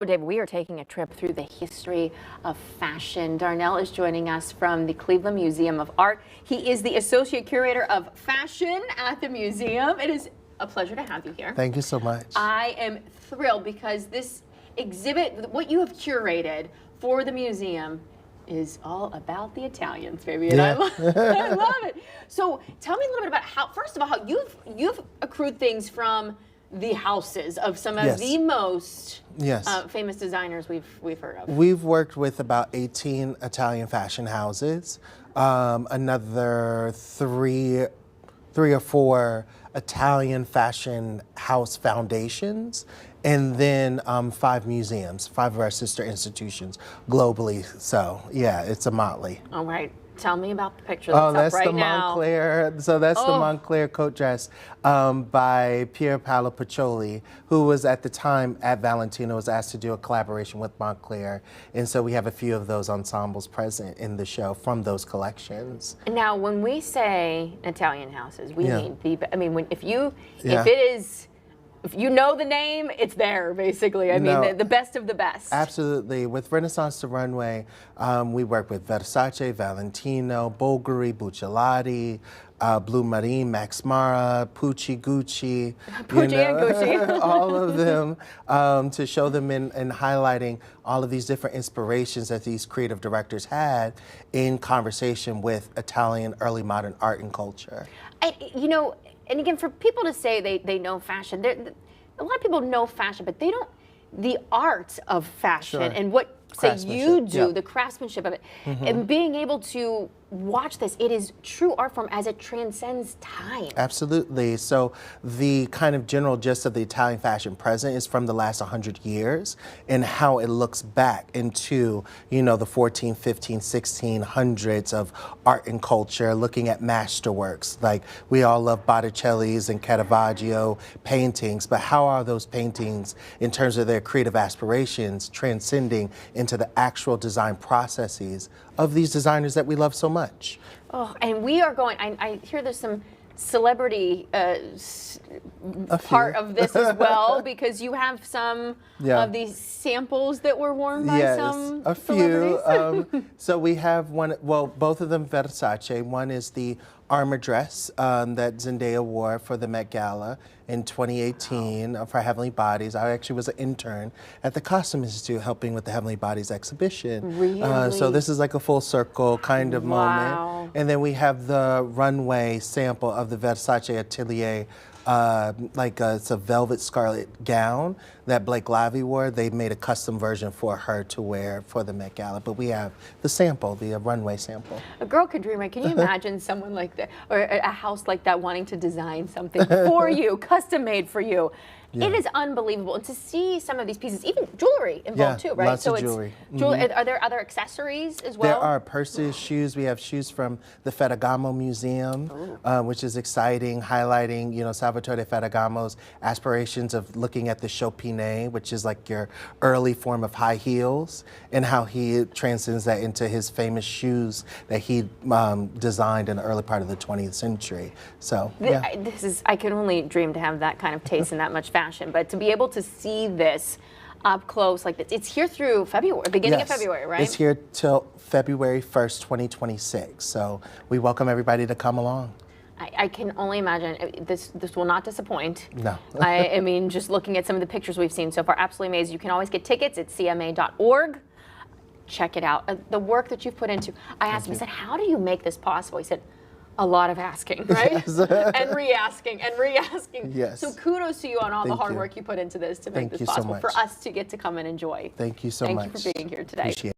David, we are taking a trip through the history of fashion. Darnell is joining us from the Cleveland Museum of Art. He is the Associate Curator of Fashion at the museum. It is a pleasure to have you here. Thank you so much. I am thrilled because this exhibit, what you have curated for the museum, is all about the Italians, baby, and Yeah. I love it. So tell me a little bit about how, first of all, how you've accrued things from the houses of some of Yes. the most Yes. famous designers we've heard of. We've worked with about 18 Italian fashion houses, another three or four Italian fashion house foundations, and then 5 museums, 5 of our sister institutions globally. So yeah, it's a motley. All right. Tell me about the picture that's Oh, up that's right the now. Montclair. So that's the Oh. Montclair coat dress by Pier Paolo Piccioli, who was at the time at Valentino, was asked to do a collaboration with Montclair. And so we have a few of those ensembles present in the show from those collections. Now, when we say Italian houses, we Yeah. mean if Yeah. if you know the name, it's there basically. I mean, No. the best of the best. Absolutely. With Renaissance to Runway, we work with Versace, Valentino, Bulgari, Buccellati, Blue Marine, Max Mara, Pucci, Gucci. Pucci and Gucci. all of them to show them in highlighting all of these different inspirations that these creative directors had in conversation with Italian early modern art and culture. And again, for people to say they know fashion, a lot of people know fashion, but they don't the art of fashion Sure. and what say you Craftsmanship, do, yeah. the craftsmanship of it, and being able to watch this, it is true art form as it transcends time. Absolutely. So the kind of general gist of the Italian fashion present is from the last 100 years and how it looks back into, the 14, 15, 1600s of art and culture, looking at masterworks. Like we all love Botticelli's and Caravaggio paintings, but how are those paintings in terms of their creative aspirations transcending into the actual design processes of these designers that we love so much? Oh, and we are going, I hear there's some celebrity part of this as well, because you have some of these samples that were worn by some a celebrities. few. So we have one, well, both of them Versace. One is the armor dress that Zendaya wore for the Met Gala in 2018 for Heavenly Bodies. I actually was an intern at the Costume Institute helping with the Heavenly Bodies exhibition. Really? So this is like a full circle kind of moment. And then we have the runway sample of the Versace Atelier, it's a velvet scarlet gown that Blake Lively wore. They made a custom version for her to wear for the Met Gala. But we have the sample, the runway sample. A girl could dream, right? Can you imagine someone like that, or a house like that, wanting to design something for you, custom made for you? Yeah. It is unbelievable. And to see some of these pieces, even jewelry involved too, right? Lots of jewelry. Are there other accessories as well? There are purses, shoes. We have shoes from the Ferragamo Museum, which is exciting, highlighting, Salvatore Ferragamo's aspirations of looking at the chopine, which is like your early form of high heels, and how he transcends that into his famous shoes that he designed in the early part of the 20th century. So, yeah. I can only dream to have that kind of taste and that much fashion, but to be able to see this up close like this, it's here through February, beginning of February, right? It's here till February 1st, 2026. So we welcome everybody to come along. I can only imagine this will not disappoint. No. I mean, just looking at some of the pictures we've seen so far, absolutely amazing. You can always get tickets at cma.org. Check it out. The work that you've put into, I asked him, I said, how do you make this possible? He said, a lot of asking, right? Yes. And re-asking and re-asking. Yes. So kudos to you on all the hard you. work you put into this to make Thank this you so possible much. for us to get to come and enjoy. Thank you so much. Thank you for being here today. Appreciate it.